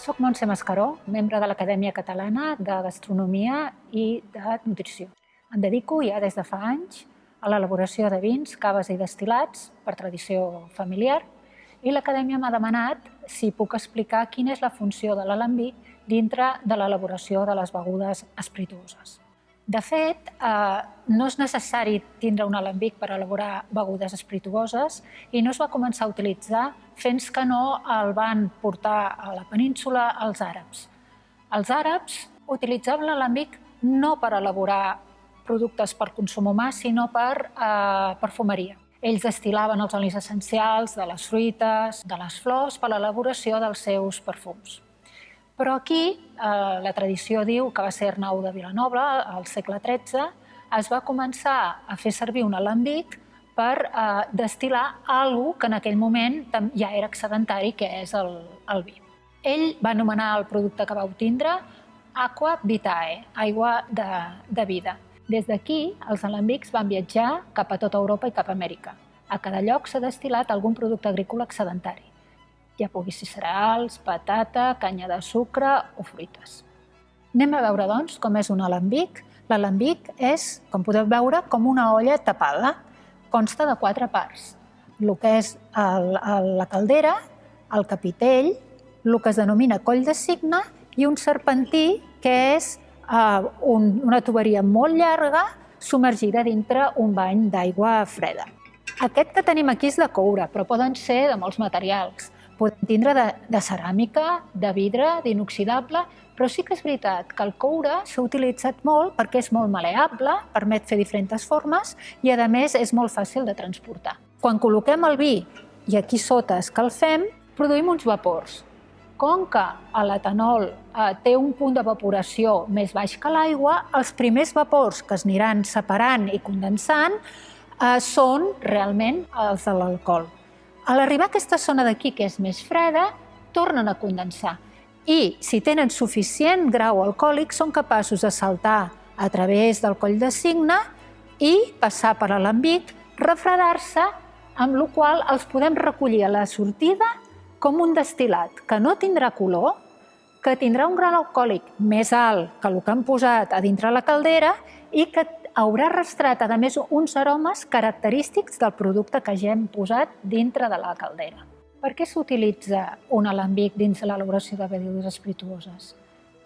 Soc Montse Mascaró, membre de l'Acadèmia Catalana de Gastronomia i de Nutrició. Em dedico ja des de fa anys a l'elaboració de vins, caves i destil·lats per tradició familiar i l'Acadèmia m'ha demanat si puc explicar quina és la funció de l'alambic dintre de l'elaboració de les begudes espirituoses. De fet, no és necessari tindre un alambic per elaborar begudes espirituoses i no es va començar a utilitzar fins que no el van portar a la península els àrabs. Els àrabs utilitzaven l'alambic no per elaborar productes per consum humà, sinó per perfumeria. Ells destil·laven els olis essencials de les fruites, de les flors, per a l'elaboració dels seus perfums. Però aquí, la tradició diu que va ser Arnau de Vilanova, al segle XIII, es va començar a fer servir un alambic per destil·lar alguna cosa que en aquell moment ja era excedentari, que és el vi. Ell va anomenar el producte que va obtindre Aqua Vitae, aigua de vida. Des d'aquí, els alambics van viatjar cap a tota Europa i cap a Amèrica. A cada lloc s'ha destil·lat algun producte agrícola excedentari. Ja pugui ser cereals, patata, canya de sucre o fruites. Anem a veure, doncs, com és un alambic. L'alambic és, com podeu veure, com una olla tapada. Consta de 4 parts. El que és la caldera, el capitell, el que es denomina coll de cigne i un serpentí, que és una tuberia molt llarga submergida dintre un bany d'aigua freda. Aquest que tenim aquí és de coure, però poden ser de molts materials. Poden tindre de ceràmica, de vidre, d'inoxidable, però sí que és veritat que el coure s'ha utilitzat molt perquè és molt maleable, permet fer diferents formes i, a més, és molt fàcil de transportar. Quan col·loquem el vi i aquí sota escalfem, produïm uns vapors. Com que l'etanol té un punt d'evaporació més baix que l'aigua, els primers vapors que es aniran separant i condensant són realment els de l'alcohol. A l'arribar a aquesta zona d'aquí, que és més freda, tornen a condensar. I, si tenen suficient grau alcohòlic, són capaços de saltar a través del coll de cigne i passar per l'alambic, refredar-se, amb la qual els podem recollir a la sortida com un destil·lat que no tindrà color, que tindrà un grau alcohòlic més alt que el que han posat a dintre la caldera i que haurà arrastrat, a més, uns aromes característics del producte que ja hem posat dintre de la caldera. Per què s'utilitza un alambic dins de l'elaboració de begudes espirituoses?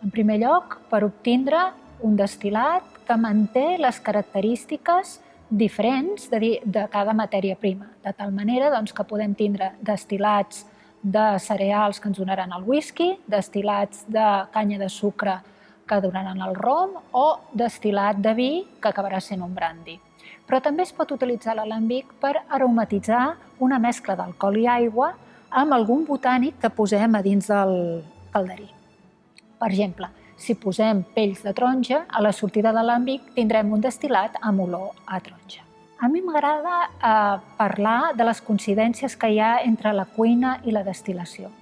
En primer lloc, per obtindre un destil·lat que manté les característiques diferents de cada matèria prima, de tal manera que podem tindre destil·lats de cereals que ens donaran el whisky, destil·lats de canya de sucre que donaran el rom o destil·lat de vi que acabarà sent un brandy. Però també es pot utilitzar l'alambic per aromatitzar una mescla d'alcohol i aigua amb algun botànic que posem a dins del calderí. Per exemple, si posem pells de taronja, a la sortida de l'alambic tindrem un destil·lat amb olor a taronja. A mi m'agrada parlar de les coincidències que hi ha entre la cuina i la destil·lació.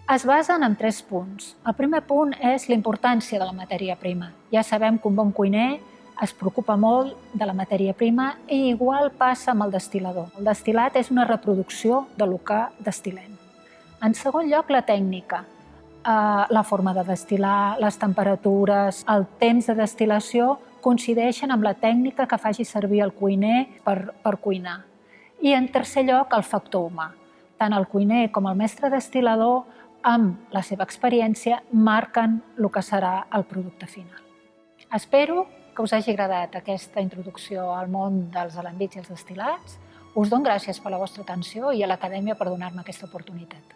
Es basen en 3 punts. El primer punt és la importància de la matèria prima. Ja sabem que un bon cuiner es preocupa molt de la matèria prima i igual passa amb el destil·lador. El destil·lat és una reproducció del que destil·lem. En segon lloc, la tècnica. La forma de destil·lar, les temperatures, el temps de destil·lació coincideixen amb la tècnica que faci servir el cuiner per cuinar. I en tercer lloc, el factor humà. Tant el cuiner com el mestre destil·lador, amb la seva experiència, marquen el que serà el producte final. Espero que us hagi agradat aquesta introducció al món dels alambics i els destil·lats. Us dono gràcies per la vostra atenció i a l'Acadèmia per donar-me aquesta oportunitat.